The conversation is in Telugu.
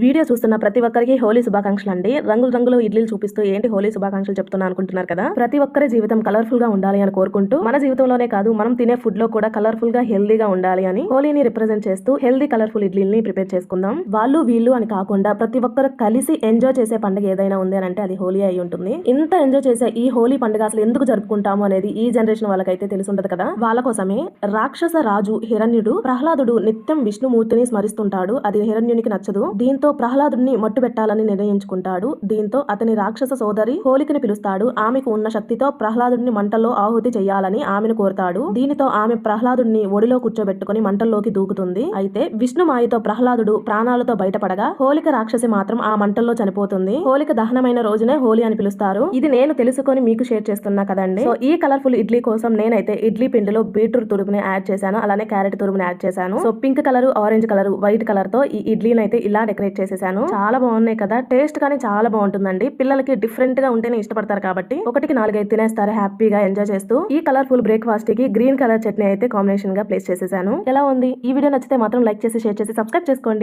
వీడియో చూస్తున్న ప్రతి ఒక్కరికి హోలీ శుభాకాంక్షలు అండి. రంగులు రంగులు ఇడ్లీలు చూపిస్తూ ఏంటి హోలీ శుభాకాంక్షలు చెప్తున్నా అనుకుంటున్నారు కదా. ప్రతి ఒక్కరి జీవితం కలర్ఫుల్ గా ఉండాలి అని కోరుకుంటూ మన జీవితంలోనే కాదు మనం తినే ఫుడ్ లో కూడా కలర్ఫుల్ గా హెల్దీగా ఉండాలి అని హోలీని రిప్రజెంట్ చేస్తూ హెల్దీ కలర్ఫుల్ ఇడ్లీని ప్రిపేర్ చేసుకుందాం. వాళ్ళు వీళ్ళు అని కాకుండా ప్రతి ఒక్కరు కలిసి ఎంజాయ్ చేసే పండుగ ఏదైనా ఉంది అని అంటే అది హోలీ అయి ఉంటుంది. ఇంత ఎంజాయ్ చేసే ఈ హోలీ పండుగ అసలు ఎందుకు జరుపుకుంటాము అనేది ఈ జనరేషన్ వాళ్ళకైతే తెలిసి ఉంటది కదా. వాళ్ళ కోసమే రాక్షస రాజు హిరణ్యుడు ప్రహ్లాదుడు నిత్యం విష్ణుమూర్తిని స్మరిస్తుంటాడు. అది హిరణ్యునికి నచ్చదు. దీంతో ప్రహ్లాదుడిని మట్టు పెట్టాలని నిర్ణయించుకుంటాడు. దీంతో అతని రాక్షస సోదరి హోలికని పిలుస్తాడు. ఆమెకు ఉన్న శక్తితో ప్రహ్లాదుడిని మంటల్లో ఆహుతి చేయాలని ఆమెను కోరుతాడు. దీనితో ఆమె ప్రహ్లాదుడిని ఒడిలో కూర్చోబెట్టుకుని మంటల్లోకి దూకుతుంది. అయితే విష్ణు మాయతో ప్రహ్లాదుడు ప్రాణాలతో బయటపడగా హోలిక రాక్షసి మాత్రం ఆ మంటల్లో చనిపోతుంది. హోలిక దహనమైన రోజునే హోలీ అని పిలుస్తారు. ఇది నేను తెలుసుకొని మీకు షేర్ చేస్తున్నా కదండి. సో ఈ కలర్ఫుల్ ఇడ్లీ కోసం నేనైతే ఇడ్లీ పిండిలో బీట్రూట్ తురుముని యాడ్ చేశాను. అలానే క్యారెట్ తురుముని యాడ్ చేశాను. So pink colour, orange colour, white colour తో ఈ ఇడ్లీని అయితే ఇలా డెకరేట్ చేసేసాను. చాలా బాగున్నాయి కదా. టేస్ట్ కానీ చాలా బాగుంటుందండి. పిల్లలకి డిఫరెంట్ గా ఉంటేనే ఇష్టపడతారు కాబట్టి 1-4 తినేస్తారు హ్యాపీగా ఎంజాయ్ చేస్తూ. ఈ కలర్ఫుల్ బ్రేక్ఫాస్ట్ కి గ్రీన్ కలర్ చట్నీ అయితే కాంబినేషన్ గా ప్లేస్ చేసేసాను. ఎలా ఉంది? ఈ వీడియో నచ్చితే మాత్రం లైక్ చేసి, షేర్ చేసి, సబ్స్క్రైబ్ చేసుకోండి.